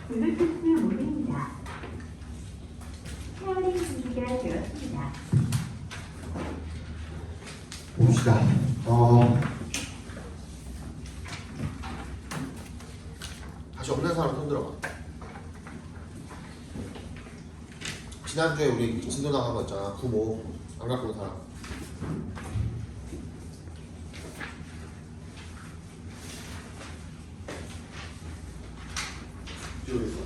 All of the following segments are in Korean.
블루투스 모드입니다. 페어링 준비가 되었습니다. 봅시다. 다시 없는 사람 손 들어봐. 지난주에 우리 진도 나간 거 있잖아. 부모 안 갖고 온 사람. 이쪽에 있어.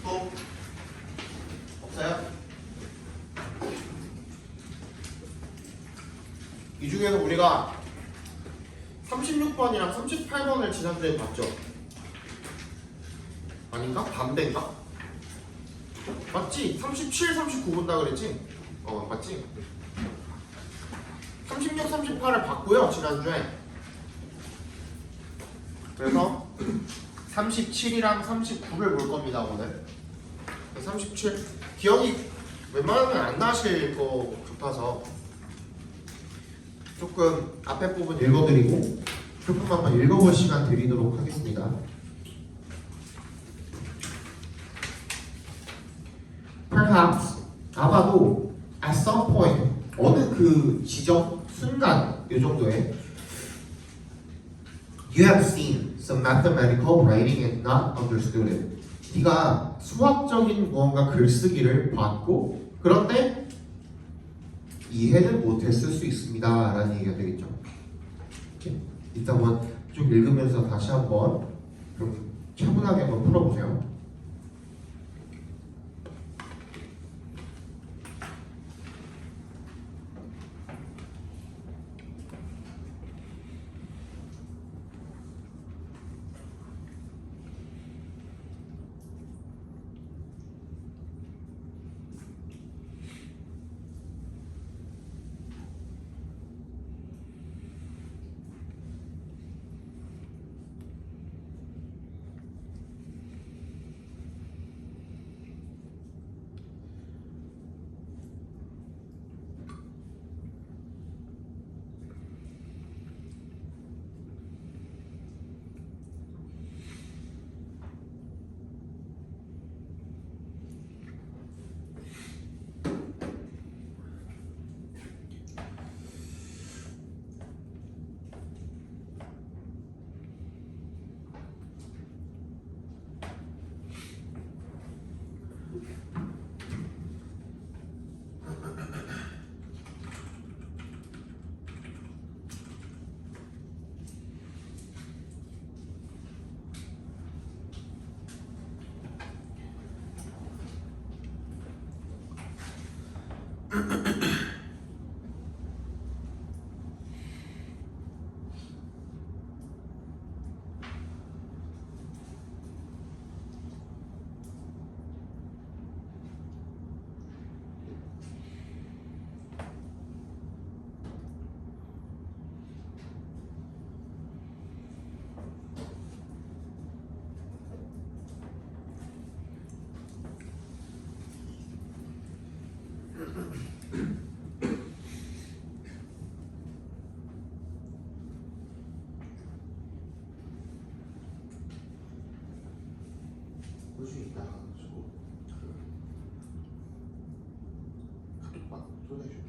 또 없어요? 이 중에서 우리가 36번이랑 38번을 지난주에 봤죠? 아닌가? 반대인가? 맞지? 37, 39 본다 그랬지? 맞지? 36, 38을 봤고요 지난주에. 그래서 37이랑 39를 볼 겁니다 오늘. 37 기억이 웬만하면 안 나실 거 같아서 조금 앞에 부분 읽어드리고 조금 한번 읽어볼 시간 드리도록 하겠습니다. Perhaps 아마도 at some point 어느 그 지점 순간 이 정도에 You have seen some mathematical writing and not understood it. 네가 수학적인 무언가 글쓰기를 봤고 그런데 이해는 못했을 수 있습니다 라는 얘기가 되겠죠. 이렇게. 일단 한번 쭉 읽으면서 다시 한번 좀 차분하게 한번 풀어보세요. 볼 수 있다 가지고 카톡방 초대해줄게.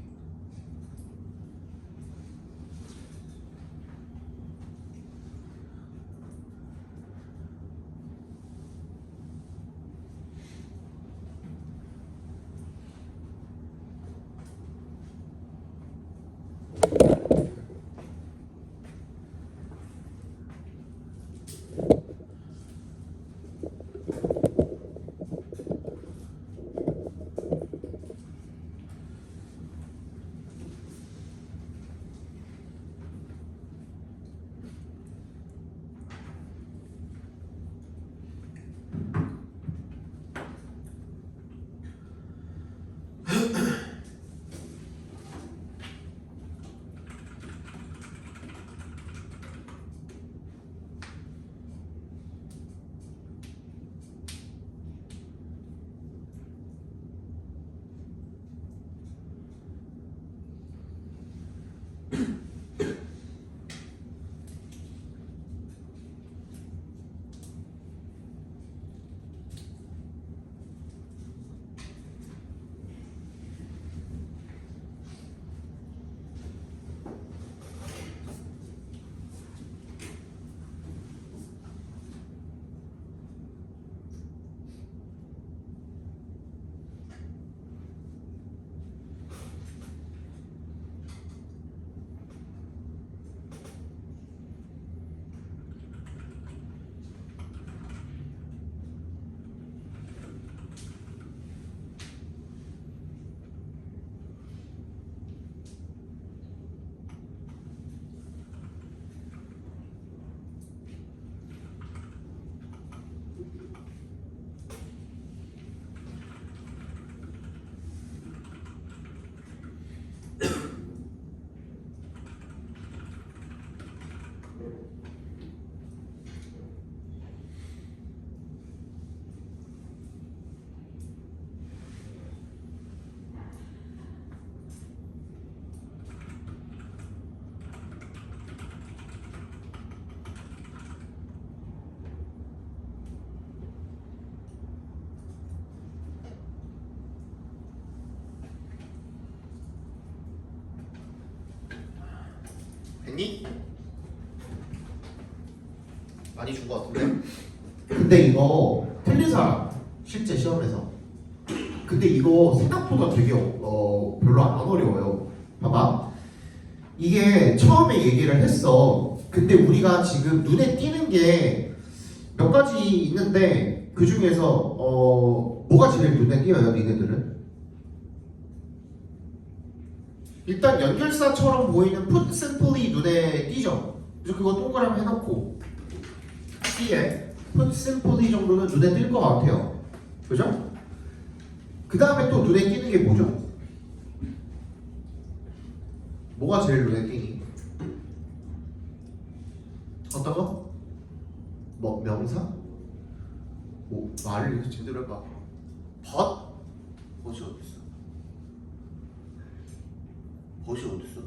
됐니? 많이 준 것 같은데? 근데 이거 틀린 사람 실제 시험에서 근데 이거 생각보다 되게 별로 안 어려워요. 봐봐 이게 처음에 얘기를 했어. 근데 우리가 지금 눈에 띄는 게 몇 가지 있는데 그 중에서 뭐가 제일 눈에 띄어요 니네들은? 일단 연결사처럼 보이는 put simply 눈에 띄죠. 그래서 그거 동그라미 해놓고 C에 put simply 정도는 눈에 띌 것 같아요. 그죠? 그 다음에 또 눈에 띄는 게 뭐죠? 뭐가 제일 눈에 띄니? 어떤 거? 뭐 명사? 뭐 말을 제대로 해봐. 벗? 벗이 어딨어? 벗이 어딨어?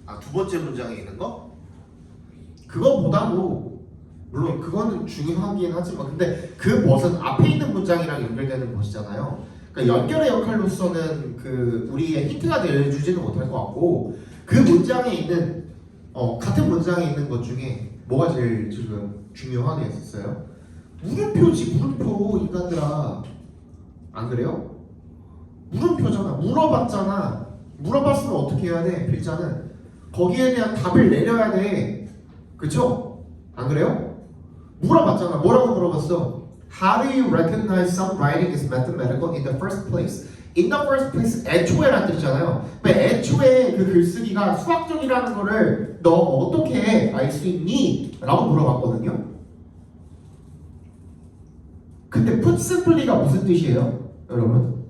아, 두 번째 문장에 있는 거? 그거보다도 물론 그거는 중요하긴 하지만 근데 그 벗은 앞에 있는 문장이랑 연결되는 것이잖아요. 그러니까 연결의 역할로서는 그 우리의 힌트가 되어주지는 못할 것 같고 그 문장에 있는 같은 문장에 있는 것 중에 뭐가 제일 지금 중요하게 했었어요? 물음표지 물음표 인간들아 안 그래요? 물음표잖아. 물어봤잖아. 물어봤으면 어떻게 해야 돼? 필자는 거기에 대한 답을 내려야 돼. 그쵸? 안 그래요? 물어봤잖아. 뭐라고 물어봤어? How do you recognize some writing is mathematical in the first place? In the first place, 애초에라는 뜻이잖아요. 애초에 그 글쓰기가 수학적이라는 거를 너 어떻게 알 수 있니? 라고 물어봤거든요. 근데 put simply가 무슨 뜻이에요? 여러분?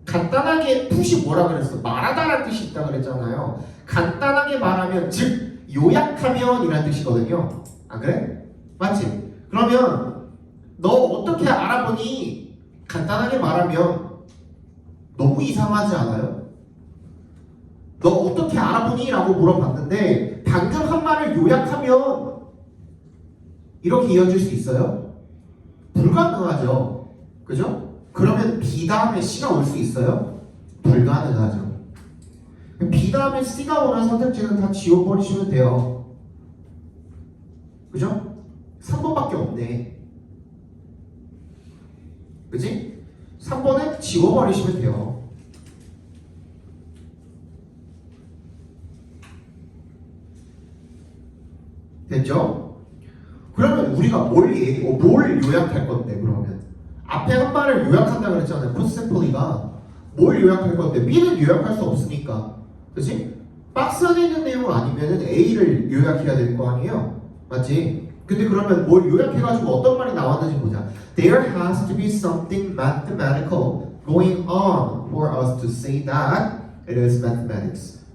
간단하게 put이 뭐라 그랬어? 말하다라는 뜻이 있다 그랬잖아요. 간단하게 말하면 즉 요약하면 이라는 뜻이거든요. 안 그래? 맞지? 그러면 너 어떻게 알아보니? 간단하게 말하면 너무 이상하지 않아요? 너 어떻게 알아보니? 라고 물어봤는데 방금 한 말을 요약하면 이렇게 이어질 수 있어요? 불가능하죠. 그죠? 그러면 B 다음에 C가 올 수 있어요? 불가능하죠. B 다음에 C가 오는 선택지는 다 지워버리시면 돼요. 그죠? 3번밖에 없네. 그치? 3번은 지워버리시면 돼요. 됐죠? 그러면 우리가 뭘 요약할 건데 그러면 앞에 한 말을 요약한다 그랬잖아요. put simply가 뭘 요약할 건데 B는 요약할 수 없으니까 그치? 박스 안에 있는 내용 아니면 A를 요약해야 될 거 아니에요? 맞지? 근데 그러면 뭘 요약해가지고 어떤 말이 나왔는지 보자. There has to be something mathematical going on for us to say that it is mathematics.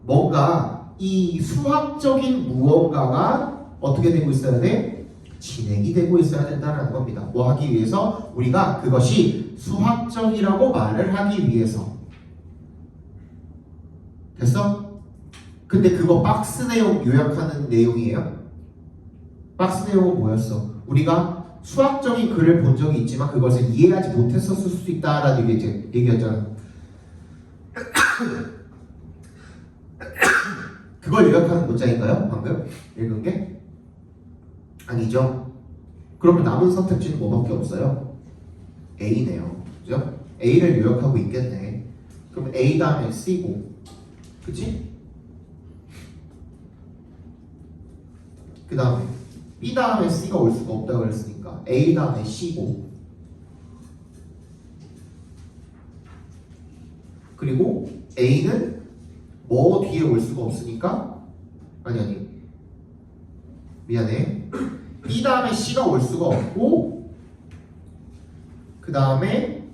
뭔가 이 수학적인 무언가가 어떻게 되고 있어야 돼? 진행이 되고 있어야 된다는 겁니다. 뭐 하기 위해서? 우리가 그것이 수학적이라고 말을 하기 위해서. 됐어? 근데 그거 박스 내용 요약하는 내용이에요? 박스 내용은 뭐였어? 우리가 수학적인 글을 본 적이 있지만 그것을 이해하지 못했었을 수 있다라는 얘기였잖아. 그걸 요약하는 문장인가요? 방금 읽은 게? 아니죠. 그러면 남은 선택지는 뭐밖에 없어요? A네요. 그죠? A를 요약하고 있겠네. 그럼 A 다음에 C고 그치? 그 다음에 B 다음에 C가 올 수가 없다고 그랬으니까 A 다음에 C고 그리고 A는 뭐 뒤에 올 수가 없으니까 아니 미안해 B 다음에 C가 올 수가 없고 그 다음에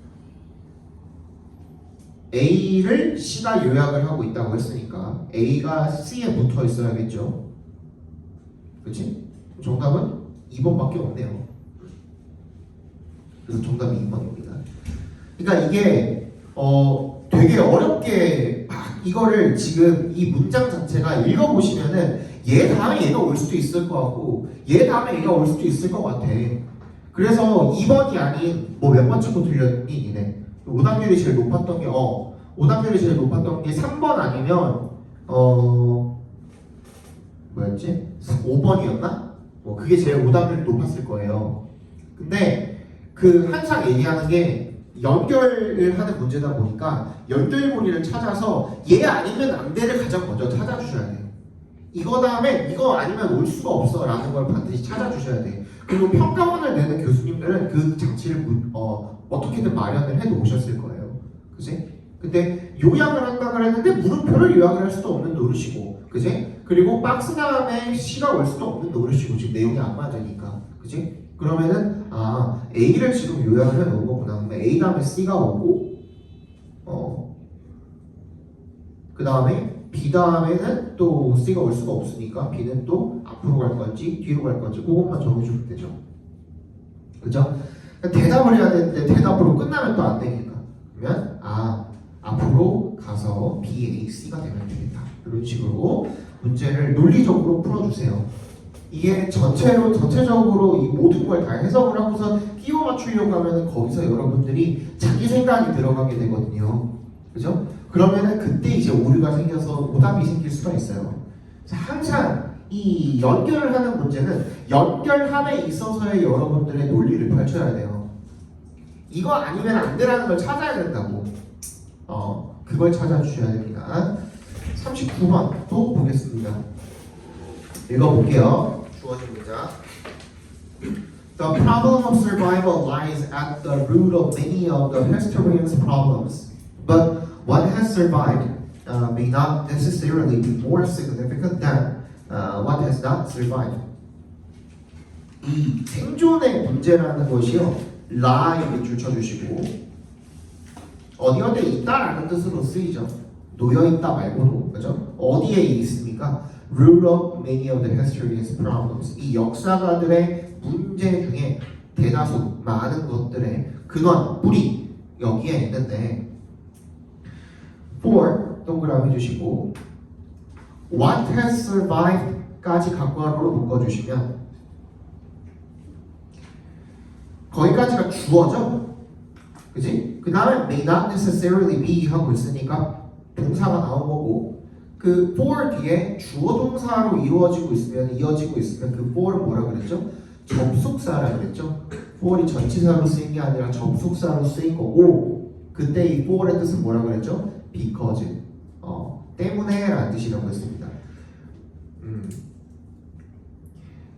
A를 C가 요약을 하고 있다고 했으니까 A가 C에 붙어 있어야겠죠. 그치? 정답은 2번밖에 없네요. 그래서 정답이 2번입니다. 그러니까 이게 되게 어렵게 이거를 지금 이 문장 자체가 읽어보시면은 얘 다음에 얘가 올 수도 있을 것 같고 얘 다음에 얘가 올 수도 있을 것 같아. 그래서 2번이 아닌 뭐 몇 번째 거 틀렸니 니네? 오답률이 제일 높았던 게 오답률이 제일 높았던 게 3번 아니면 뭐였지? 5번이었나? 그게 제일 오답률이 높았을 거예요. 근데 그 항상 얘기하는 게 연결을 하는 문제다 보니까 연결고리를 찾아서 얘 아니면 안 돼를 가장 먼저 찾아주셔야 돼요. 이거 다음에 이거 아니면 올 수가 없어 라는 걸 반드시 찾아주셔야 돼요. 그리고 평가원을 내는 교수님들은 그 장치를 어떻게든 마련을 해 놓으셨을 거예요. 그지? 근데 요약을 한다 그랬는데 물음표를 요약을 할 수도 없는 노릇이고, 그지? 그리고 박스 다음에 C가 올 수도 없는 노릇이고, 지금 내용이 안 맞으니까, 그지? 그러면은 A를 지금 요약을 해 놓은 거구나. 그러면 A 다음에 C가 오고, 그 다음에 B 다음에는 또 C가 올 수가 없으니까 B는 또 앞으로 갈 건지 뒤로 갈 건지 그것만 정해주면 되죠. 그죠? 대답을 해야 되는데 대답으로 끝나면 또 안 되니까. 그러면 앞으로 가서 B, A, C가 되면 되겠다. 이런 식으로 문제를 논리적으로 풀어주세요. 이게 전체적으로 이 모든 걸 다 해석을 하고서 끼워 맞추려고 하면 거기서 여러분들이 자기 생각이 들어가게 되거든요. 그죠? 그러면은 그때 이제 오류가 생겨서 오답이 생길 수가 있어요. 그래서 항상 이 연결을 하는 문제는 연결함에 있어서의 여러분들의 논리를 펼쳐야 돼요. 이거 아니면 안 되라는 걸 찾아야 된다고. 그걸 찾아주셔야 됩니다. 39번 또 보겠습니다. 읽어볼게요. 주어진 문장. The problem of survival lies at the root of many of the historians' problems, but what has survived may not necessarily be more significant than what has not survived. 이 생존의 문제라는 것이요, lie를 줄쳐주시고 어디에 있다라는 뜻으로 쓰이죠. 놓여 있다 말고도, 그죠? 어디에 있습니까? Root of many of the historians' problems. 이 역사가들의 문제 중에 대다수 많은 것들의 근원, 뿌리 여기에 있는데, for 동그라미 주시고 what has survived까지 각괄호로 묶어주시면 거기까지가 주어죠, 그지? 그 다음에 may not necessarily be 하고 있으니까 동사가 나온 거고, 그 for 뒤에 주어 동사로 이루어지고 있으면 이어지고 있으면 그 for은 뭐라 그랬죠? 접속사라 그랬죠? for이 전치사로 쓰인 게 아니라 접속사로 쓰인 거고, 그때 이 for의 뜻은 뭐라 그랬죠? because 때문에 라는 뜻이라고 했습니다.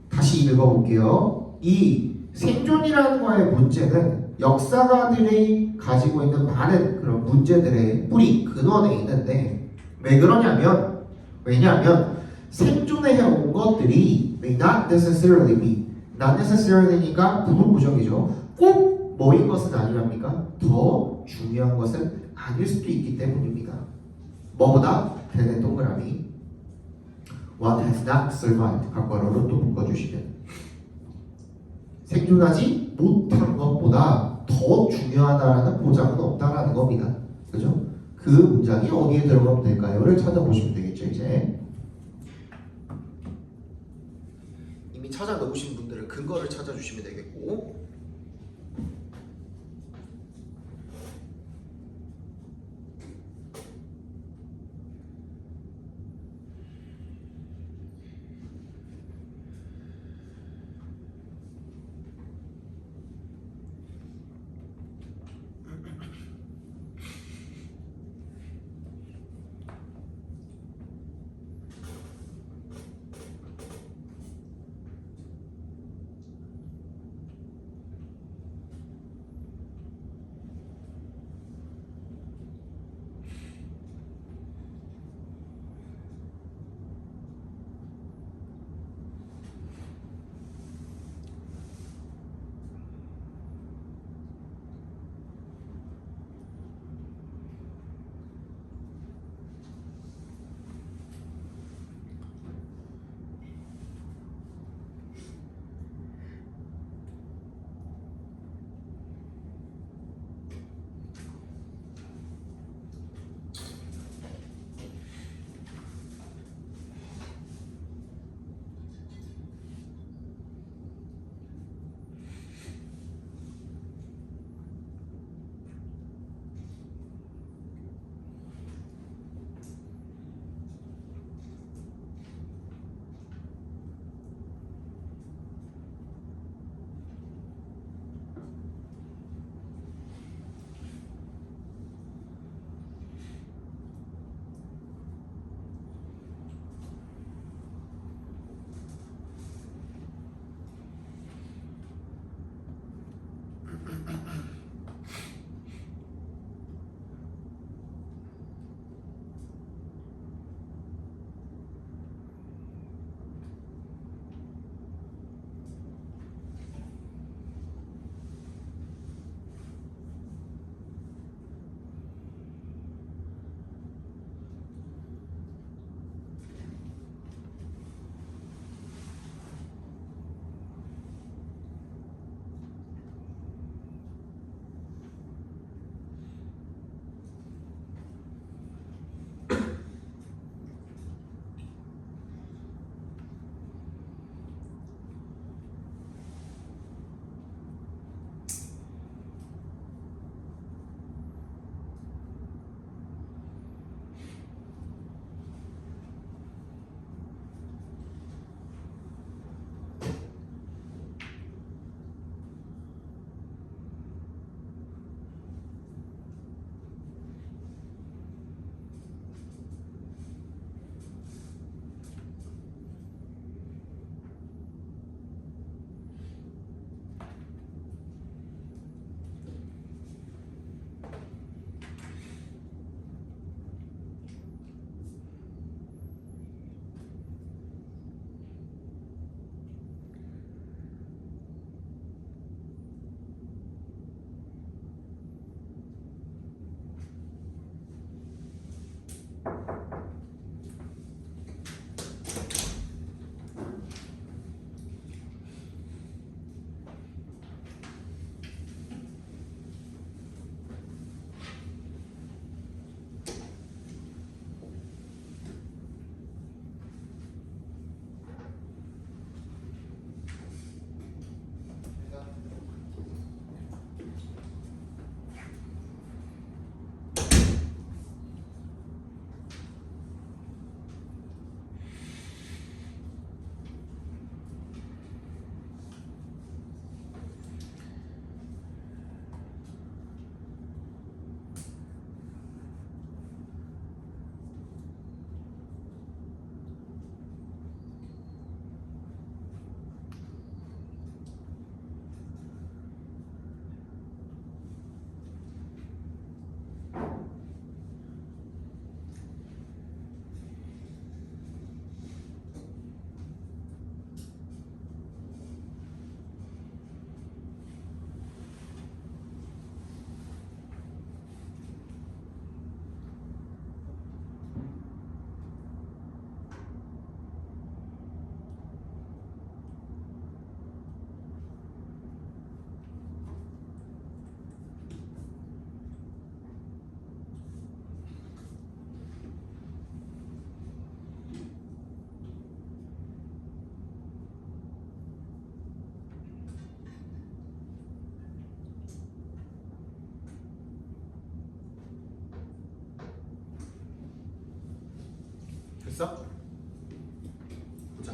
다시 읽어볼게요. 이 생존이라는 거의 문제는 역사가들이 가지고 있는 많은 그런 문제들의 뿌리, 근원에 있는데, 왜냐하면 생존해 온 것들이 may not necessarily be, not necessarly니까 부분부정이죠. 꼭 뭐인 것은 아니랍니까? 더 중요한 것은 아닐 수도 있기 때문입니다. 뭐보다? 대내 동그라미 what has not survived 각괄호로 또 묶어주시면 생존하지 못한 것보다 더 중요하다라는 보장은 없다라는 겁니다. 그죠? 그 문장이 어디에 들어가면 될까요?를 찾아보시면 되겠죠. 이제 이미 찾아 놓으신 분들은 근거를 찾아주시면 되겠고, 됐어? 보자.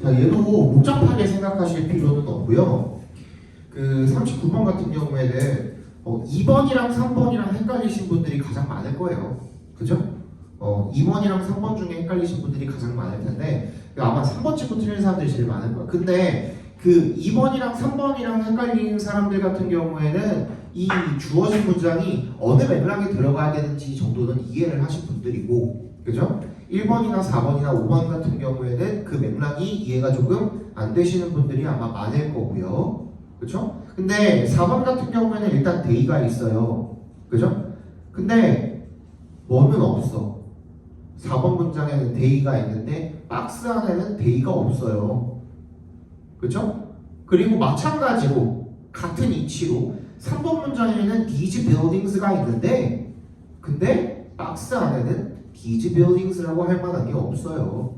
자, 얘도 복잡하게 생각하실 필요는 없고요. 그 39번 같은 경우에는 2번이랑 3번이랑 헷갈리신 분들이 가장 많을 거예요. 그죠? 2번이랑 3번 중에 헷갈리신 분들이 가장 많을 텐데 아마 3번 찍고 틀린 사람들이 제일 많을 거예요. 근데 그 2번이랑 3번이랑 헷갈리는 사람들 같은 경우에는 이 주어진 문장이 어느 맥락에 들어가야 되는지 정도는 이해를 하신 분들이고, 그죠? 1번이나 4번이나 5번 같은 경우에는 그 맥락이 이해가 조금 안 되시는 분들이 아마 많을 거고요. 그죠? 근데 4번 같은 경우에는 일단 데이가 있어요. 그죠? 근데 뭐는 없어. 4번 문장에는 데이가 있는데 박스 안에는 데이가 없어요. 그죠? 그리고 마찬가지로 같은 이치로 3번 문장에는 these buildings가 있는데 근데 박스 안에는 these buildings라고 할 만한 게 없어요.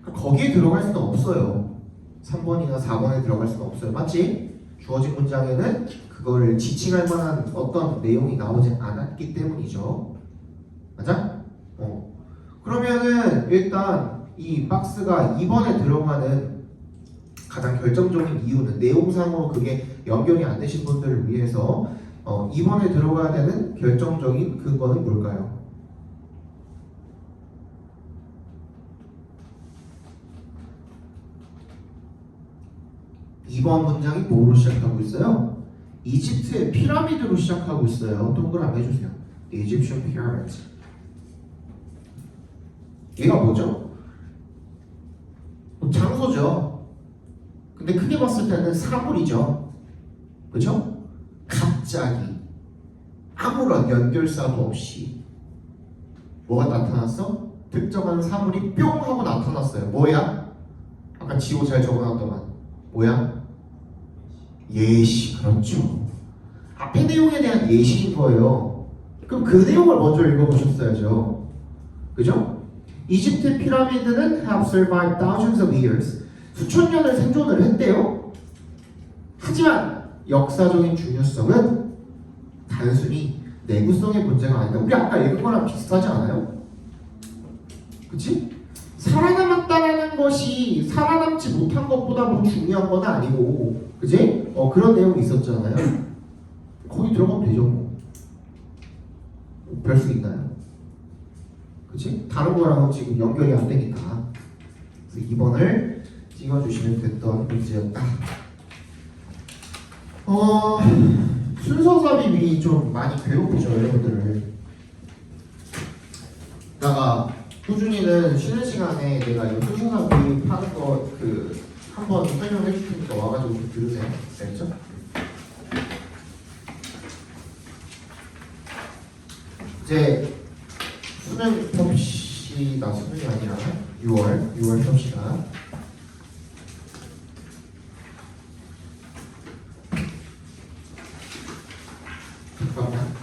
그러니까 거기에 들어갈 수는 없어요. 3번이나 4번에 들어갈 수는 없어요. 맞지? 주어진 문장에는 그거를 지칭할 만한 어떤 내용이 나오지 않았기 때문이죠. 맞아? 그러면은 일단 이 박스가 2번에 들어가는 가장 결정적인 이유는 내용상으로 그게 연결이 안 되신 분들을 위해서 2번에 들어가야 되는 결정적인 그거는 뭘까요? 이번 문장이 뭐로 시작하고 있어요? 이집트의 피라미드로 시작하고 있어요. 동그라미 해주세요. The Egyptian Pyramids. 얘가 뭐죠? 장소죠. 근데 크게 봤을 때는 사물이죠. 그죠? 갑자기 아무런 연결사도 없이 뭐가 나타났어? 특정한 사물이 뿅 하고 나타났어요. 뭐야? 아까 지호 잘 적어놨더만 뭐야? 예시. 그렇죠. 앞에 내용에 대한 예시인 거예요. 그럼 그 내용을 먼저 읽어보셨어야죠. 그죠? 이집트 피라미드는 have survived thousands of years. 수천 년을 생존을 했대요. 하지만 역사적인 중요성은 단순히 내구성의 문제가 아니다. 우리 아까 읽은 거랑 비슷하지 않아요? 그치? 살아남았다라는 것이 살아남지 못한 것보다 뭐 중요한 건 아니고, 그치? 그런 내용이 있었잖아요. 거기 들어가면 되죠. 뭐. 별 수 있나요? 그치? 다른 거랑은 지금 연결이 안 되니까. 그래서 2번을 찍어주시면 됐던 문제였다. 순서 삽입이 좀 많이 괴롭히죠, 여러분들을. 다가 호준이는 쉬는 시간에 내가 이 순서 삽입 하는 거 한번 설명해 줄 테니까 와가지고 좀 들으세요. 알겠죠? 이제 수능 봅시다. 수능이 아니라 6월 봅시다. 잠깐만.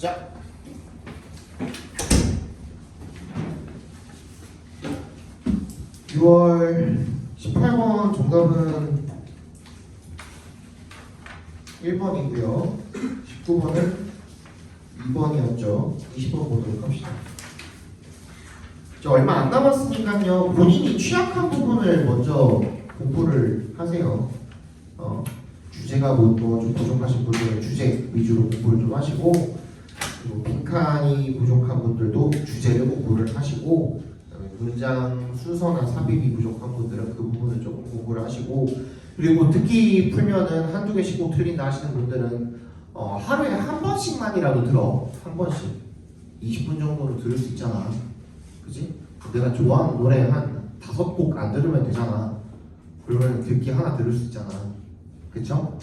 자, 6월 18번 정답은 1번이고요. 19번은 2번이었죠. 20번 보도록 합시다. 자, 얼마 안 남았으니까요. 본인이 취약한 부분을 먼저 공부를 하세요. 주제가 뭐 좀 부족하신 분들은 주제 위주로 공부를 좀 하시고, 그리고 빈칸이 부족한 분들도 주제를 공부를 하시고, 그다음에 문장 순서나 삽입이 부족한 분들은 그 부분을 조금 공부를 하시고, 그리고 듣기 풀면은 한두 개씩 꼭 틀린다 하시는 분들은 하루에 한 번씩만이라도 들어. 한 번씩 20분 정도로 들을 수 있잖아. 그지? 내가 좋아하는 노래 한 5곡 안 들으면 되잖아. 그러면 듣기 하나 들을 수 있잖아. 그쵸?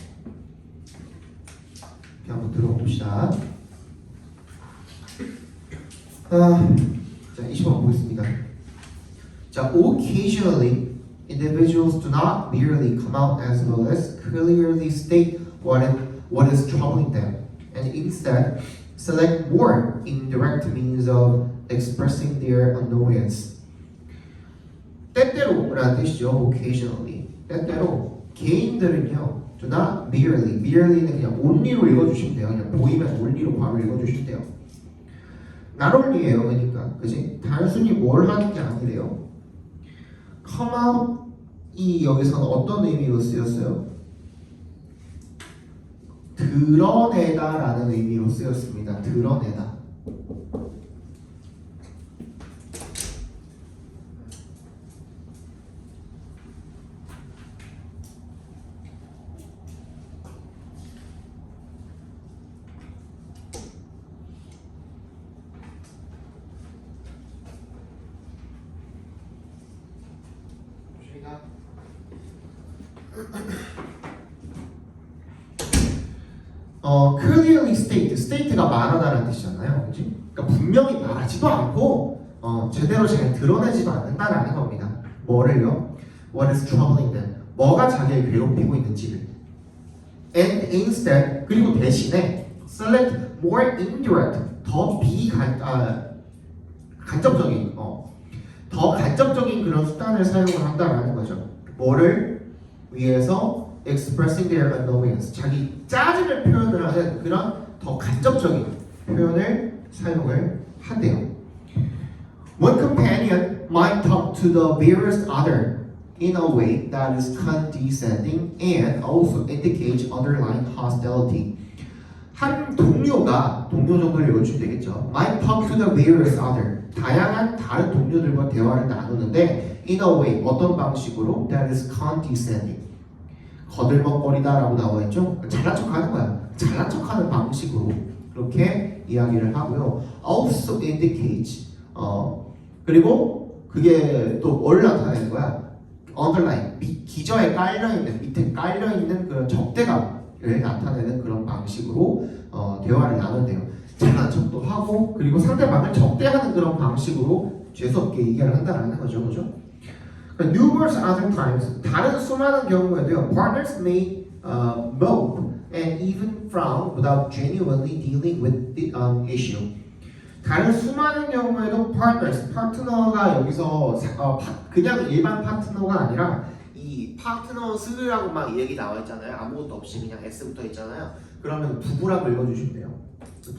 이렇게 한번 들어봅시다. 자, 20번 보겠습니다. 자, occasionally individuals do not merely come out as well as clearly state what is troubling them, and instead select more indirect means of expressing their annoyance. 때때로라는 뜻이죠. occasionally. 때때로 개인들은요, do not merely는 그냥 only로 읽어주시면 돼요. 그냥 보이면 only로 바로 읽어주시면 돼요. not only예요. 그러니까 그지? 단순히 뭘 하는 게 아니래요. come out이 여기서는 어떤 의미로 쓰였어요? 드러내다라는 의미로 쓰였습니다. 드러내다. clearly state가 말하다라는 뜻이잖아요, 그렇지? 그러니까 분명히 말하지도 않고 제대로 잘 드러내지도 않는다라는 겁니다. 뭐를요? What is troubling them? 뭐가 자기를 괴롭히고 있는지를. And instead, 그리고 대신에 select more indirect, 더 간접적인, 더 간접적인 그런 수단을 사용을 한다라는 거죠. 뭐를 위해서 expressing their annoyance, 자기 짜증을 표현을 하는 그런 더 간접적인 표현을 사용을 한대요. One companion might talk to the various other in a way that is condescending and also indicates underlying hostility. 한 동료가, 동료 정도를 읽어주면 되겠죠. might talk to the various other, 다양한 다른 동료들과 대화를 나누는데 in a way, 어떤 방식으로 that is condescending, 거들먹거리다라고 나와 있죠. 잘난 척하는 거야. 잘난 척하는 방식으로 그렇게 이야기를 하고요. Also indicates, 그리고 그게 또 뭘 나타내는 거야? Underline, 기저에 깔려있는, 밑에 깔려있는 그런 적대감을 나타내는 그런 방식으로 대화를 나눈대요. 잘난 척도 하고, 그리고 상대방을 적대하는 그런 방식으로 재수없게 얘기를 한다는 거죠. 그죠? Numerous other times, 다른 수많은 경우에도요, partners may mope and even frown without genuinely dealing with the issue. 다른 수많은 경우에도 파트너가 여기서 그냥 일반 파트너가 아니라 이 파트너스라고 막 얘기 나와 있잖아요. 아무것도 없이 그냥 S 붙어 있잖아요. 그러면 부부라고 읽어주시면 돼요.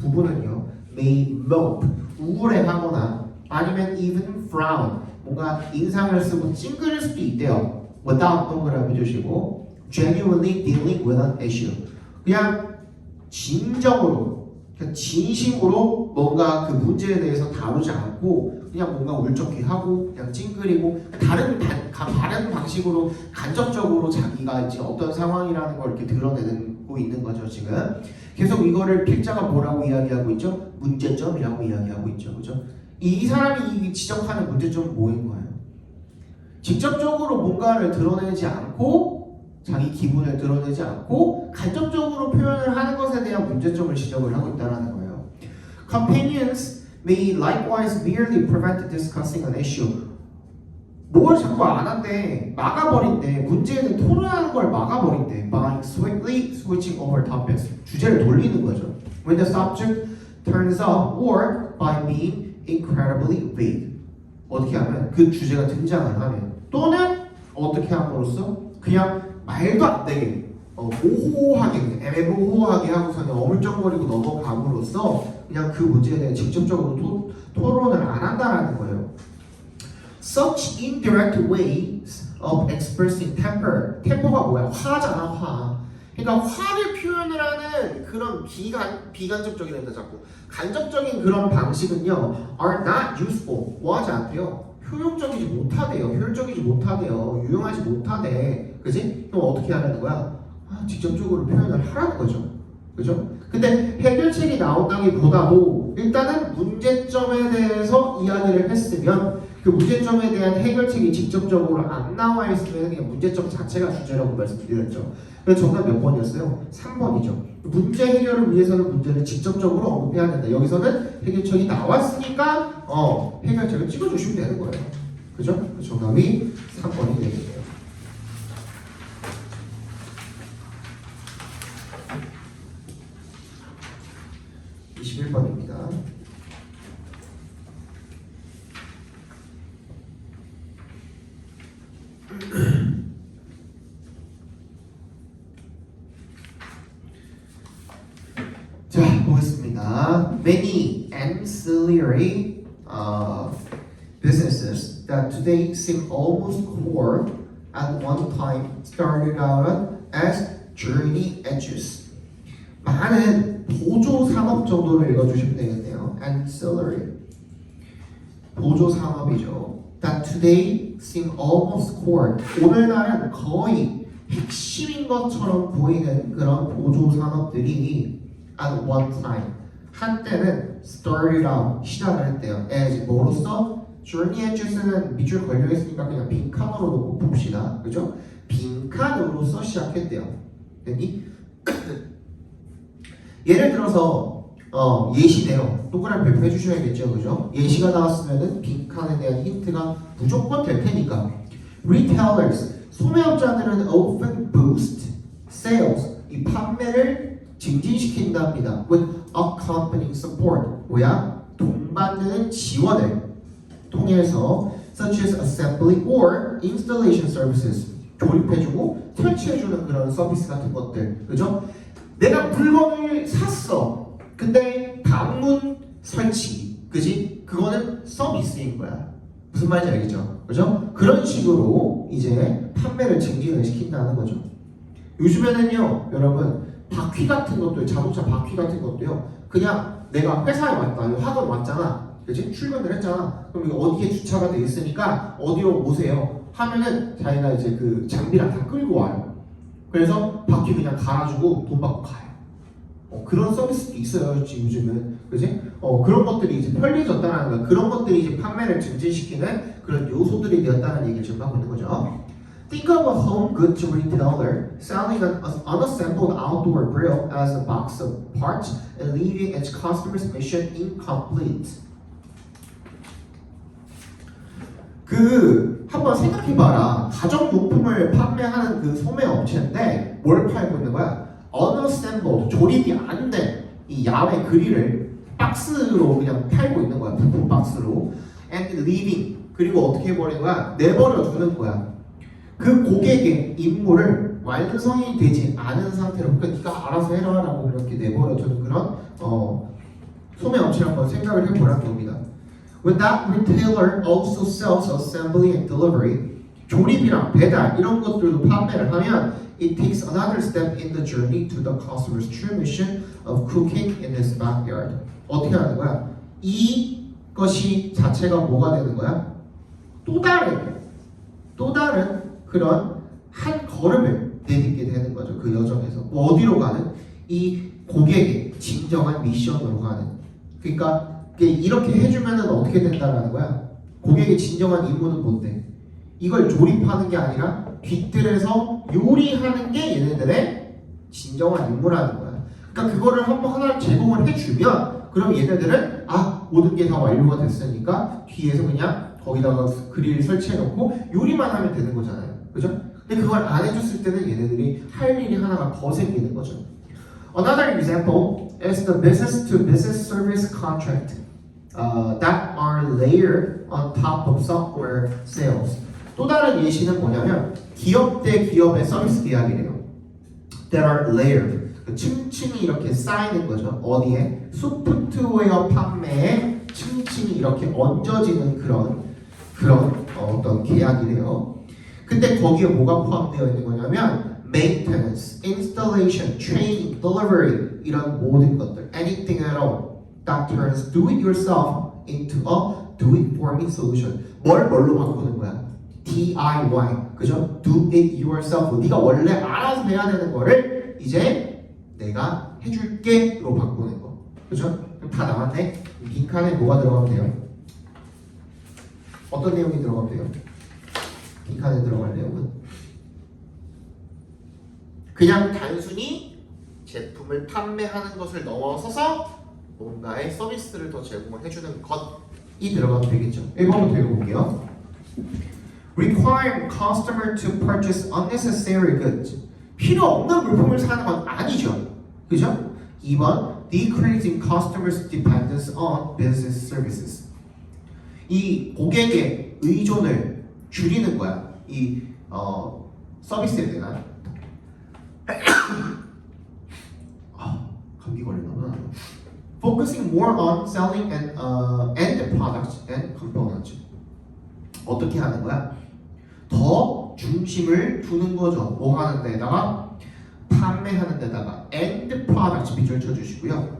부부는요, may mope, 우울해하거나 아니면 even frown, 뭔가 인상을 쓰고 찡그릴 수도 있대요. without 동그라미 주시고 genuinely dealing with an issue, 그냥 진정으로, 그냥 진심으로 뭔가 그 문제에 대해서 다루지 않고 그냥 뭔가 울적해하고 그냥 찡그리고 다른 방식으로 간접적으로 자기가 이제 어떤 상황이라는 걸 이렇게 드러내고 있는 거죠. 지금 계속 이거를 필자가 뭐라고 이야기하고 있죠? 문제점이라고 이야기하고 있죠. 그죠? 이 사람이 지적하는 문제점은 뭐인 거예요? 직접적으로 뭔가를 드러내지 않고 자기 기분을 드러내지 않고 간접적으로 표현을 하는 것에 대한 문제점을 지적을 하고 있다는 거예요. Companions may likewise merely prevent discussing an issue. 뭘 자꾸 안 한대, 막아버린대, 문제에 대해 토론하는 걸 막아버린대. By swiftly switching over topics, 주제를 돌리는 거죠. When the subject turns up or by being incredibly vague. 어떻게 하면 그 주제가 등장을 하면 또는 어떻게 함으로써 그냥 말도 안 되게 모호하게 애매모호하게 하고서는 어물쩡거리고 넘어감으로써 그냥 그 문제에 대해 직접적으로 토론을 안 한다라는 거예요. Such indirect ways of expressing temper. temper가 뭐야? 화잖아, 화. 그러니까 화를 표현을 하는 그런 비간접적이란다 자꾸. 간접적인 그런 방식은요, are not useful. 뭐하지 않대요. 효용적이지 못하대요. 효율적이지 못하대요. 유용하지 못하대. 그지? 그럼 어떻게 하라는 거야? 직접적으로 표현을 하라는 거죠. 그죠? 근데 해결책이 나온다기보다도 일단은 문제점에 대해서 이야기를 했으면 그 문제점에 대한 해결책이 직접적으로 안 나와 있으면 그냥 문제점 자체가 주제라고 말씀드렸죠. 그래서 정답 몇 번이었어요? 3번이죠. 문제 해결을 위해서는 문제를 직접적으로 언급해야 된다. 여기서는 해결책이 나왔으니까 해결책을 찍어주시면 되는 거예요. 그죠? 정답이 3번이 되겠네요. 21번입니다. 자, 보겠습니다. Many ancillary businesses that today seem almost core at one time started out as journey edges. 많은 보조 산업 정도를 읽어주시면 되겠네요. Ancillary. 보조 산업이죠. That today seem almost core. 오늘날은 거의 핵심인 것처럼 보이는 그런 보조 산업들이 at one time. 한때는 started out. 시작을 했대요. as 뭐로써? journey edges는 밑줄 걸려있으니까 그냥 빈칸으로 놓고 봅시다. 그죠? 빈칸으로서 시작했대요. 됐니? 예를 들어서 예시네요. 동그라미 발표해 주셔야겠죠, 그죠? 예시가 나왔으면은 빈칸에 대한 힌트가 무조건 될 테니까. Retailers, 소매업자들은 often boost sales, 이 판매를 증진시킨답니다. With accompanying support, 뭐야? 동반되는 지원을 통해서, such as assembly or installation services, 조립해주고 설치해주는 그런 서비스 같은 것들, 그죠? 내가 물건을 샀어. 근데 방문 설치, 그지? 그거는 서비스인 거야. 무슨 말인지 알겠죠? 그죠? 그런 식으로 이제 판매를 증진을 시킨다는 거죠. 요즘에는요, 여러분 바퀴 같은 것도, 자동차 바퀴 같은 것도요, 그냥 내가 회사에 왔다, 학원 왔잖아, 그지? 출근을 했잖아. 그럼 이거 어디에 주차가 돼 있으니까 어디로 오세요 하면은 자기가 이제 그 장비랑 다 끌고 와요. 그래서 바퀴 그냥 갈아주고 돈 받고 가요. 그런 서비스도 있어요, 지금 요즘은. 그지? 그런 것들이 이제 편리해졌다는 거야. 그런 것들이 이제 판매를 증진시키는 그런 요소들이 되었다는 얘기를 지금 하고 있는 거죠. Think of a home goods retailer selling an unassembled outdoor grill as a box of parts and leaving its customer's mission incomplete. 한번 생각해봐라. 가정용품을 판매하는 그 소매업체인데 뭘 팔고 있는 거야? unassembled, 조립이 안 된 이 야외 그릴을 박스로 그냥 팔고 있는 거야. 부품 박스로. and leaving, 그리고 어떻게 해버리는 거야? 내버려 두는 거야. 그 고객의 임무를 완성이 되지 않은 상태로, 그러니까 네가 알아서 해라 라고 이렇게 내버려 두는 그런 소매업체를 한번 생각을 해보라는 겁니다. When that retailer also sells assembly and delivery, 조립이랑 배달 이런 것들도 판매를 하면 it takes another step in the journey to the customer's true mission of cooking in his backyard. 어떻게 하는 거야? 이것이 자체가 뭐가 되는 거야? 또 다른 그런 한 걸음을 내딛게 되는 거죠. 그 여정에서 어디로 가는? 이 고객의 진정한 미션으로 가는. 그러니까 이렇게 해주면은 어떻게 된다라는 거야? 고객의 진정한 임무는 뭔데? 이걸 조립하는 게 아니라 뒤뜰에서 요리하는 게 얘네들의 진정한 임무라는 거야. 그러니까 그거를 한번 하나 제공을 해주면 그럼 얘네들은 모든 게 다 완료가 됐으니까 뒤에서 그냥 거기다가 그릴 설치해놓고 요리만 하면 되는 거잖아요. 그죠? 근데 그걸 안 해줬을 때는 얘네들이 할 일이 하나가 더 생기는 거죠. Another example is the business-to-business service contract that are layered on top of software sales. 또 다른 예시는 뭐냐면 기업 대 기업의 서비스 계약이래요. That are layered. 층층이 이렇게 쌓이는 거죠. 어디에? 소프트웨어 판매에 층층이 이렇게 얹어지는 그런 어떤 계약이래요. 근데 거기에 뭐가 포함되어 있는 거냐면 maintenance, installation, training, delivery 이런 모든 것들, anything at all that turns do it yourself into a do it for me solution. 뭘로 바꾸는 거야? DIY, 그죠? Do it yourself. 네가 원래 알아서 해야 되는 거를 이제 내가 해줄게로 바꾸는 거, 그죠? 그럼 다 나왔네. 빈칸에 뭐가 들어가면 돼요? 어떤 내용이 들어가면 돼요? 빈칸에 들어갈 내용은 그냥 단순히 제품을 판매하는 것을 넘어서서 뭔가의 서비스를 더 제공을 해주는 것이 들어가면 되겠죠. 1번부터 읽어볼게요. Require customer to purchase unnecessary goods. 필요 없는 물품을 사는 건 아니죠. 그죠? 2번 Decreasing customers' dependence on business services. 이 고객의 의존을 줄이는 거야. 이 서비스에 대한 감기 걸렸나? Focusing more on selling and end products and components. 어떻게 하는 거야? 더 중심을 두는 거죠. 뭐 하는 데다가? 판매하는 데다가 end products 밑줄 쳐주시고요.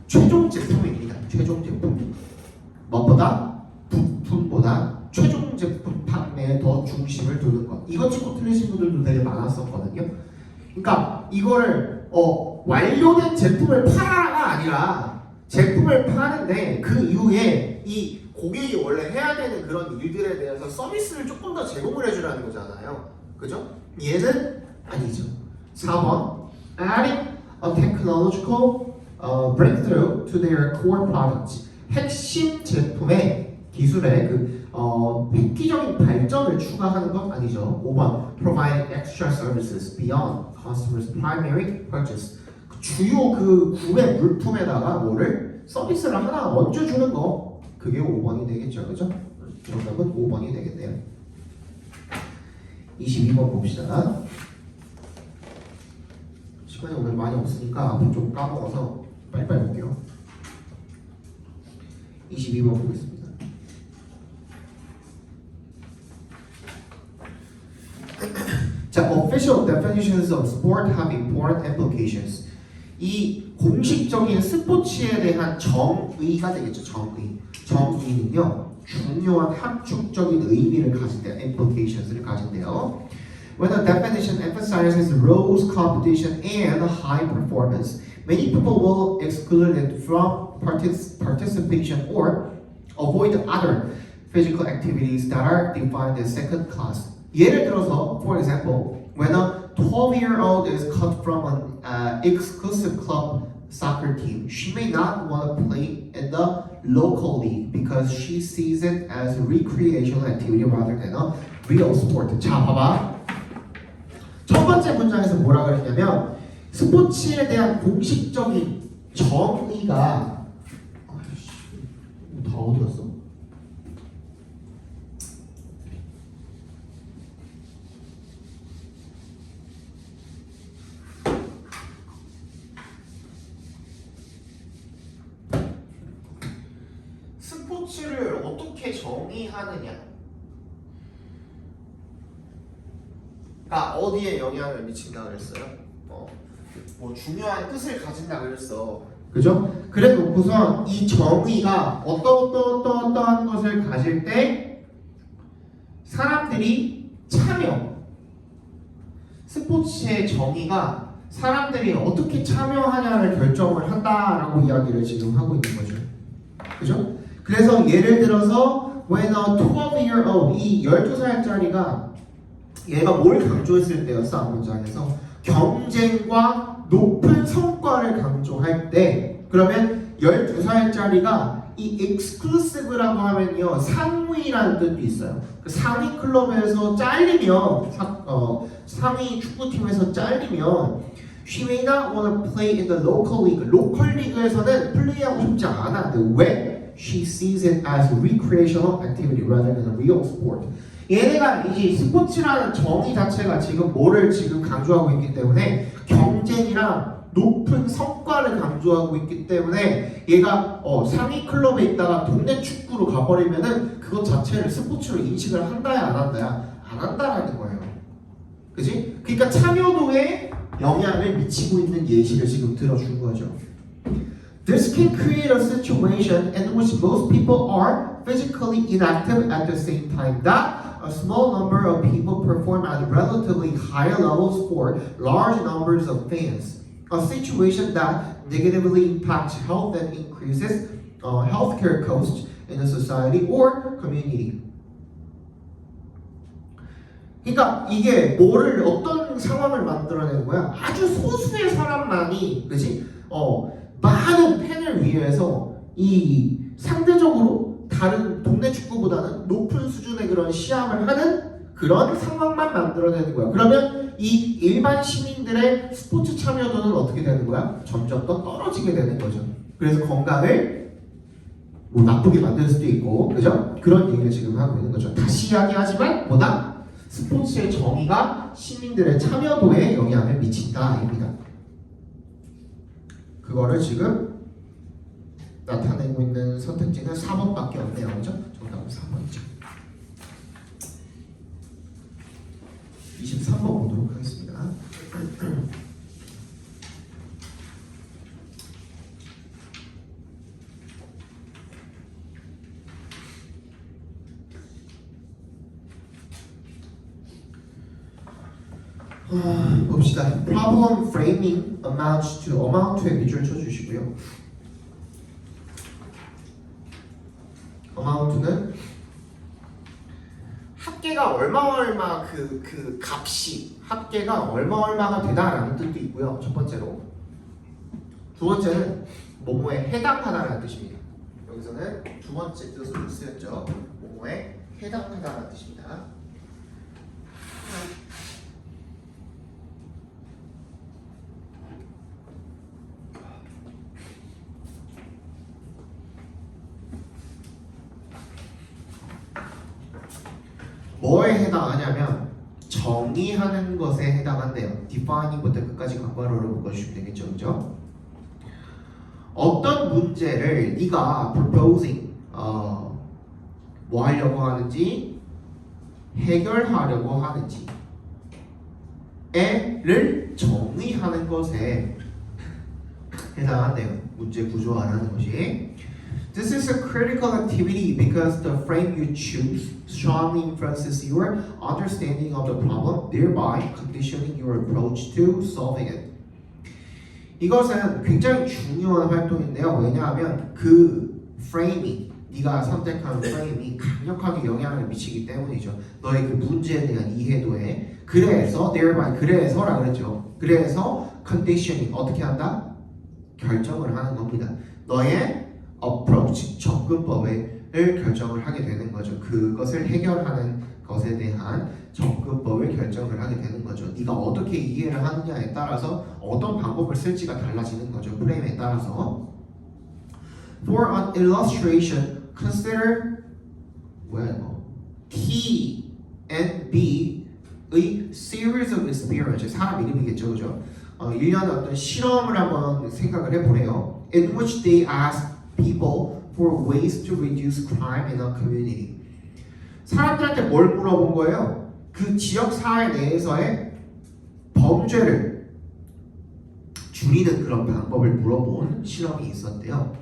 최종 제품입니다. 최종 제품. 무엇보다? 부품보다 최종 제품 판매에 더 중심을 두는 것. 이거 치고 틀리신 분들도 되게 많았었거든요. 그러니까 이거를 완료된 제품을 팔아라가 아니라 제품을 파는데 그 이후에 이 고객이 원래 해야 되는 그런 일들에 대해서 서비스를 조금 더 제공을 해주라는 거잖아요. 그죠? 얘는 아니죠. 4번 Adding a technological breakthrough to their core products. 핵심 제품의 기술의 획기적인 발전을 추가하는 것 아니죠. 5번 Providing extra services beyond customers' primary purchase. 주요 그 구매 물품에다가 뭐를 서비스를 하나 얹어주는 거. 그게 5번이 되겠죠. 그죠? 정답은 5번이 되겠네요. 22번 봅시다. 시간이 오늘 많이 없으니까 좀 까먹어서 빨리빨리 볼게요. 22번 보겠습니다. 자, official definitions of sport have important implications. 이 공식적인 스포츠에 대한 정의가 되겠죠. 정의는요 중요한 함축적인 의미를 가진대요. implications를 가진대요. When a definition emphasizes roles, competition, and high performance, many people will exclude it from participation or avoid other physical activities that are defined as second class. 예를 들어서, for example, when a 12-year-old is cut from an exclusive club soccer team, she may not want to play in the local league because she sees it as a recreational activity rather than a real sport. 자, 봐봐. 첫 번째 문장에서 뭐라 그랬냐면 스포츠에 대한 공식적인 정의가 다 어디 갔어? 스포츠를 어떻게 정의하느냐? 가 어디에 영향을 미친다 그랬어요? 뭐 중요한 뜻을 가진다 그랬어. 그죠? 그래 놓고선 이 정의가 어떠한 것을 가질 때 사람들이 참여, 스포츠의 정의가 사람들이 어떻게 참여하냐를 결정을 한다라고 이야기를 지금 하고 있는 거죠. 그죠? 그래서 예를 들어서 when a 12-year-old, 이 12살짜리가 얘가 뭘 강조했을 때였어? 문장에서 경쟁과 높은 성과를 강조할 때, 그러면 12살짜리가 이 exclusive라고 하면요 상위라는 뜻도 있어요. 그 상위 클럽에서 잘리면 상위 축구팀에서 잘리면 She may not want to play in the local league. 로컬 리그에서는 플레이하고 싶지 않아. 근데 왜? She sees it as recreational activity rather than a real sport. 얘네가 이 스포츠라는 정의 자체가 지금 뭐를 지금 강조하고 있기 때문에 경쟁이랑 높은 성과를 강조하고 있기 때문에 얘가 상위 클럽에 있다가 동네 축구로 가버리면은 그것 자체를 스포츠로 인식을 한다야 안 한다야? 안 한다라는 거예요. 그지? 그러니까 참여도에 영향을 미치고 있는 예시를 지금 들어준 거죠. This can create a situation in which most people are physically inactive at the same time that a small number of people perform at relatively higher levels for large numbers of fans. A situation that negatively impacts health and increases healthcare costs in a society or community. 그러니까 이게 뭐를 어떤 상황을 만들어내는 거야? 아주 소수의 사람만이, 그렇지? 많은 팬을 위해서 이 상대적으로 다른 동네 축구보다는 높은 수준의 그런 시합을 하는 그런 상황만 만들어내는 거야. 그러면 이 일반 시민들의 스포츠 참여도는 어떻게 되는 거야? 점점 더 떨어지게 되는 거죠. 그래서 건강을 뭐 나쁘게 만들 수도 있고, 그죠? 그런 얘기를 지금 하고 있는 거죠. 다시 이야기하지만 뭐다? 스포츠의 정의가 시민들의 참여도에 영향을 미친다입니다. 그거를 지금 나타내고 있는 선택지는 4번밖에 없네요. 그죠? 정답은 4번이죠. 23번 보도록 하겠습니다. 봅시다. Problem framing amounts to amount에 밑줄 쳐주시고요. amount는 합계가 얼마 그 값이 합계가 얼마가 되다라는 뜻도 있고요. 첫 번째로. 두 번째는 뭐뭐에 해당하다라는 뜻입니다. 여기서는 두 번째 뜻으로 쓰였죠. 뭐뭐에 해당하다라는 뜻입니다. 뭐에 해당하냐면 정의하는 것에 해당한대요. defining부터 끝까지 강괄호로 묶어주시면 되겠죠, 그죠? 어떤 문제를 네가 proposing 뭐 하려고 하는지 해결하려고 하는지 를 정의하는 것에 해당한대요. 문제 구조화라는 것이. This is a critical activity because the frame you choose strongly influences your understanding of the problem, thereby conditioning your approach to solving it. 이것은 굉장히 중요한 활동인데요. 왜냐하면 그 프레임이 네가 선택한 프레임이 강력하게 영향을 미치기 때문이죠. 너의 그 문제에 대한 이해도에. 그래서 thereby 그래서라 그랬죠. 그래서 conditioning 어떻게 한다? 결정을 하는 겁니다. 너의 approach 접근법을 결정을 하게 되는 거죠. 그것을 해결하는 것에 대한 접근법을 결정을 하게 되는 거죠. 네가 어떻게 이해를 하느냐에 따라서 어떤 방법을 쓸지가 달라지는 거죠. 프레임에 따라서. For an illustration, consider T and B의 series of experiences. 사람 이름이겠죠, 그죠? 일련의 어떤 실험을 한번 생각을 해보래요. In which they ask people for ways to reduce crime in a community. 사람들한테 뭘 물어본 거예요? 그 지역 사회 내에서의 범죄를 줄이는 그런 방법을 물어본 실험이 있었대요.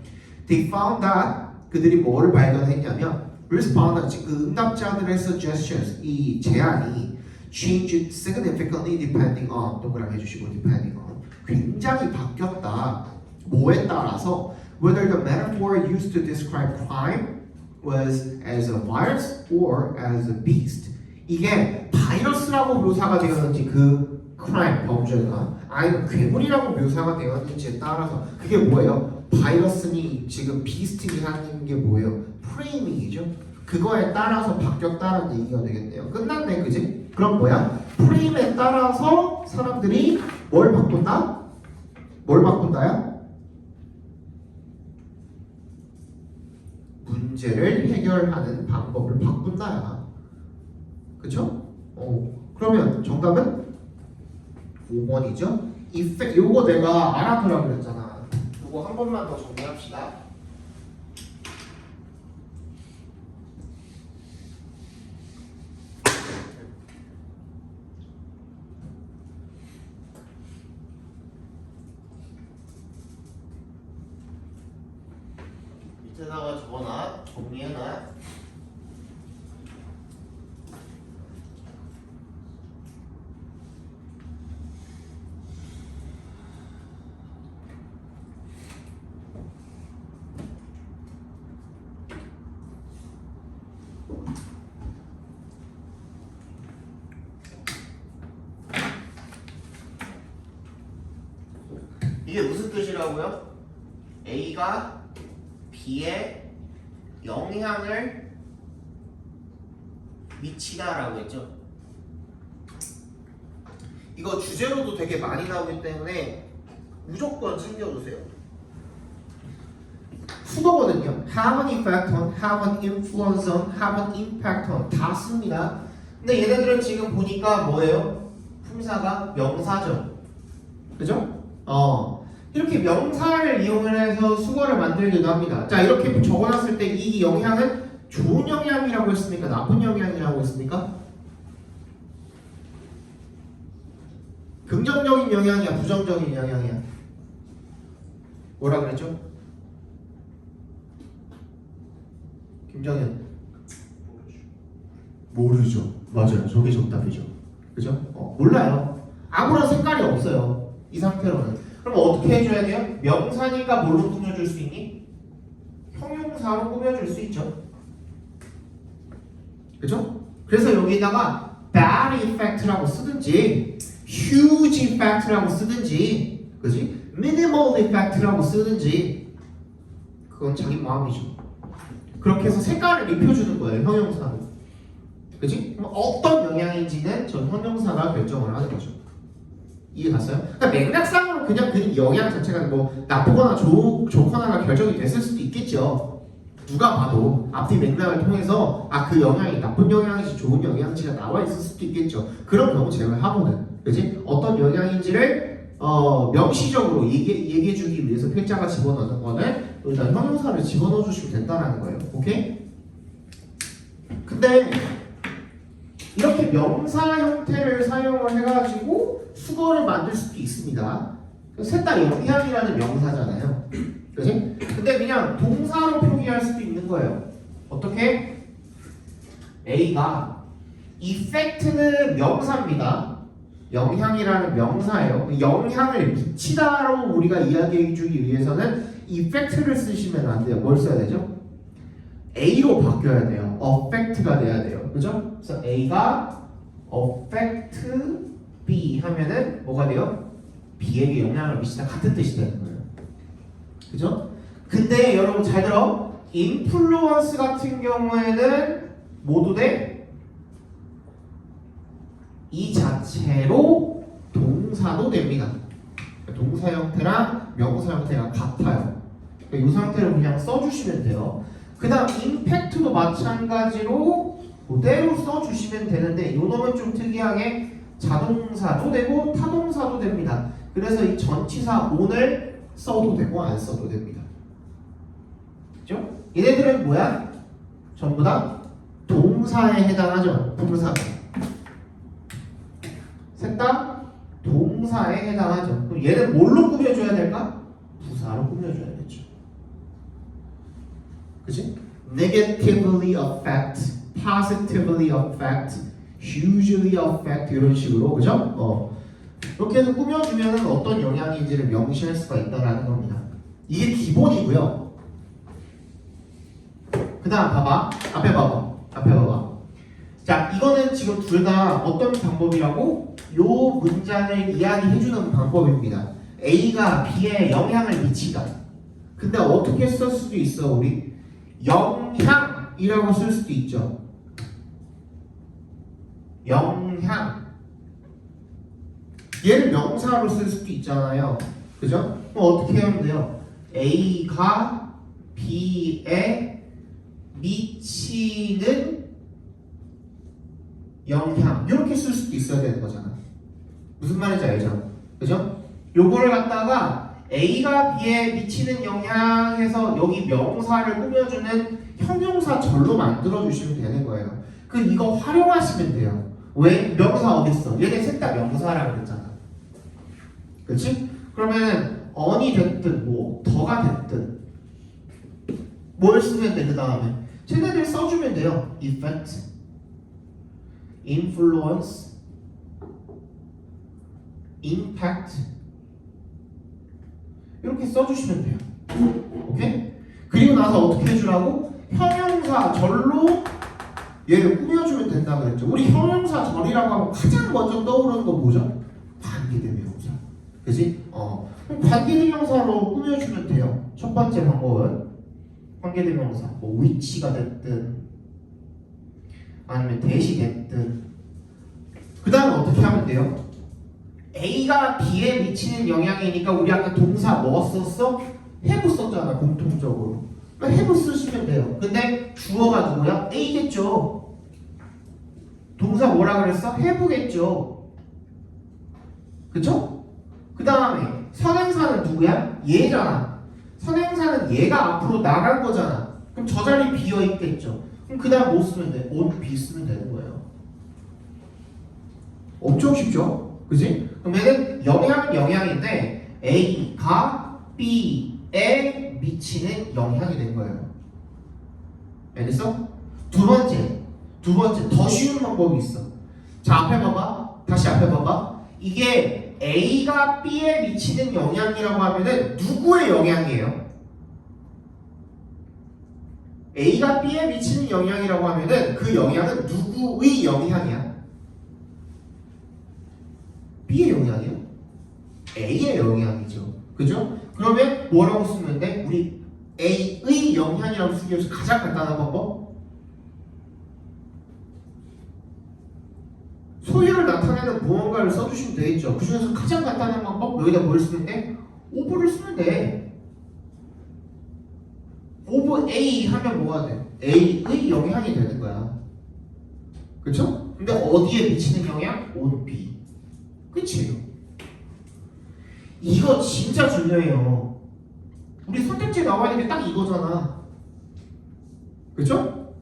They found that 그들이 뭐를 발견했냐면 respondents, 그 응답자들의 suggestions, 이 제안이 changed significantly depending on 동그라미 해주시고 depending on 굉장히 바뀌었다. 뭐에 따라서 whether the metaphor used to describe crime was as a virus or as a beast. 이게 바이러스라고 묘사가 되었는지 그 crime 범죄가 아니면 괴물이라고 묘사가 되었는지에 따라서 그게 뭐예요? 바이러스니 지금 비스트니 하는 게 뭐예요? 프레이밍이죠. 그거에 따라서 바뀌었다는 얘기가 되겠네요. 끝났네, 그지? 그럼 뭐야? 프레임에 따라서 사람들이 뭘 바꾼다? 뭘 바꾼다야? 문제를 해결하는 방법을 바꾼다야. 그쵸? 그러면 정답은 5번이죠? 요거 내가 알아보라고 그랬잖아. 요거 한 번만 더 정리합시다. 밑에다가 적어놔. 정리해놔. 이게 무슨 뜻이라고요? A가 B에 영향을 미치다라고 했죠. 이거 주제로도 되게 많이 나오기 때문에 무조건 챙겨두세요. 수거거든요. have an effect on, have an influence on, have an impact on 다 씁니다. 근데 얘네들은 지금 보니까 뭐예요? 품사가 명사죠. 그죠? 이렇게 명사를 이용을 해서 수거를 만들기도 합니다. 자, 이렇게 적어놨을 때 이 영향은 좋은 영향이라고 했습니까? 나쁜 영향이라고 했습니까? 긍정적인 영향이야? 부정적인 영향이야? 뭐라 그랬죠? 김정현 모르죠. 맞아요. 저게 정답이죠. 그죠? 몰라요. 아무런 색깔이 없어요. 이 상태로는. 그럼 어떻게 해줘야 돼요? 명사니까 뭘로 꾸며줄 수 있니? 형용사로 꾸며줄 수 있죠. 그죠? 그래서 여기다가 bad effect라고 쓰든지 huge effect라고 쓰든지 그지? minimal effect라고 쓰든지 그건 자기 마음이죠. 그렇게 해서 색깔을 입혀주는 거예요. 형용사로. 그지? 그럼 어떤 영향인지는 저 형용사가 결정을 하는 거죠. 이해 갔어요? 그러니까 맥락상으로 그냥 그 영향 자체가 뭐 나쁘거나 좋거나가 결정이 됐을 수도 있겠죠. 누가 봐도 앞뒤 맥락을 통해서 그 영향이 나쁜 영향인지 좋은 영향인지가 나와 있을 수도 있겠죠. 그런 경우 제외하고는 그지? 어떤 영향인지를 명시적으로 얘기해주기 위해서 필자가 집어넣는 거는 일단 형용사를 집어넣어 주시면 된다는 거예요. 오케이? 근데 이렇게 명사 형태를 사용을 해가지고 수거를 만들 수도 있습니다. 셋 다 영향이라는 명사잖아요. 그치? 근데 그냥 동사로 표기할 수도 있는 거예요. 어떻게? A가 effect는 명사입니다. 영향이라는 명사예요. 영향을 미치다로 우리가 이야기해주기 위해서는 effect를 쓰시면 안 돼요. 뭘 써야 되죠? A로 바뀌어야 돼요. affect가 돼야 돼요. 그죠? 그래서 A가 affect B 하면은 뭐가 돼요? B에게 영향을 미치다 같은 뜻이 되는 거예요. 그죠? 근데 여러분 잘 들어. influence 같은 경우에는 모두 이 자체로 동사도 됩니다. 동사 형태랑 명사 형태가 같아요. 이 상태로 그냥 써주시면 돼요. 그 다음 임팩트도 마찬가지로 그대로 써주시면 되는데 요 놈은 좀 특이하게 자동사도 되고 타동사도 됩니다. 그래서 이 전치사 on을 써도 되고 안 써도 됩니다. 그죠? 얘네들은 뭐야? 전부 다 동사에 해당하죠. 동사. 셋 다 동사에 해당하죠. 그럼 얘는 뭘로 꾸며줘야 될까? 부사로 꾸며줘야겠죠. 그치? Negatively affect, positively affect, hugely affect 이런 식으로 그죠? 이렇게 해서 꾸며주면 어떤 영향인지를 명시할 수가 있다는 겁니다. 이게 기본이고요. 그 다음 봐봐. 앞에 봐봐. 자, 이거는 지금 둘 다 어떤 방법이라고? 요 문장을 이야기해주는 방법입니다. A가 B에 영향을 미치다. 근데 어떻게 쓸 수도 있어 우리? 영향이라고 쓸 수도 있죠. 영향. 얘를 명사로 쓸 수도 있잖아요. 그죠? 그럼 어떻게 하면 돼요? A가 B에 미치는 영향 이렇게 쓸 수도 있어야 되는 거잖아. 무슨 말인지 알죠? 그죠? 요거를 갖다가 A가 B에 미치는 영향에서 여기 명사를 꾸며주는 형용사절로 만들어 주시면 되는 거예요. 그 이거 활용하시면 돼요. 왜? 명사 어딨어? 얘네 셋 다 명사라고 그랬잖아. 그치? 그러면 on이 됐든 뭐 더가 됐든 뭘 쓰면 돼? 그 다음에 쟤네들 써주면 돼요. effect, influence, impact 이렇게 써주시면 돼요. 오케이? 그리고 나서 어떻게 해주라고? 형용사절로 얘를 꾸며주면 된다 그랬죠. 우리 형용사절이라고 하면 가장 먼저 떠오르는 건 뭐죠? 관계대명사. 그지? 그럼 관계대명사로 꾸며주면 돼요. 첫 번째 방법은 관계대명사, 뭐 which가 됐든 아니면 that이 됐든. 그 다음에 어떻게 하면 돼요? A가 B에 미치는 영향이니까 우리 아까 동사 뭐 썼어? have 썼잖아, 공통적으로. have 쓰시면 돼요. 근데 주어가 누구야? A겠죠. 동사 뭐라 그랬어? have겠죠. 그쵸? 그 다음에 선행사는 누구야? 얘잖아. 선행사는 얘가 앞으로 나간 거잖아. 그럼 저 자리 비어 있겠죠. 그럼 그 다음 뭐 쓰면 돼? on B 쓰면 되는 거예요. 엄청 쉽죠? 그지? 그러면은 영향은 영향인데 A가 B에 미치는 영향이 된 거예요. 알겠어? 두 번째 더 쉬운 방법이 있어. 자, 앞에 봐봐. 다시 앞에 봐봐. 이게 A가 B에 미치는 영향이라고 하면은 누구의 영향이에요? A가 B에 미치는 영향이라고 하면은 그 영향은 누구의 영향이야? B의 영향이요? A의 영향이죠. 그죠? 그러면 뭐라고 쓰면 돼? 우리 A의 영향이라고 쓰기 위해서 가장 간단한 방법? 소유를 나타내는 무언가를 써주시면 되겠죠. 그 중에서 가장 간단한 방법? 여기다 뭘 쓰면 돼? of를 쓰면 돼. of A 하면 뭐가 돼? A의 영향이 되는 거야. 그쵸? 근데 어디에 미치는 영향? on B. 끝이에요. 이거 진짜 중요해요. 우리 선택지에 나와 있는 게 딱 이거잖아. 그쵸?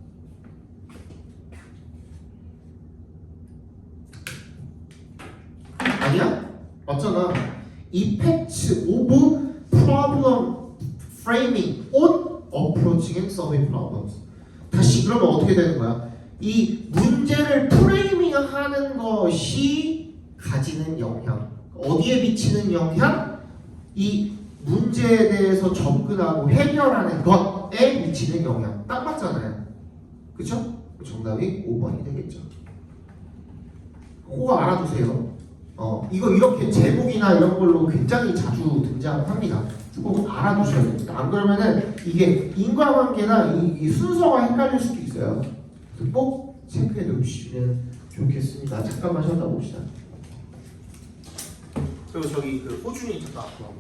아니야? 맞잖아. Effects of problem framing on approaching and solving problems. 다시 그러면 어떻게 되는 거야? 이 문제를 프레이밍하는 것이 가지는 영향. 어디에 미치는 영향? 이 문제에 대해서 접근하고 해결하는 것에 미치는 영향. 딱 맞잖아요. 그쵸? 정답이 5번이 되겠죠. 그거 알아두세요. 이거 이렇게 제목이나 이런 걸로 굉장히 자주 등장합니다. 꼭 알아두셔야 됩니다. 안 그러면은 이게 인과관계나 이 순서가 헷갈릴 수도 있어요. 꼭 체크해 놓으시면 좋겠습니다. 잠깐만 쳐다봅시다. 그리고 저기 그 호준이 잠깐 앞으로.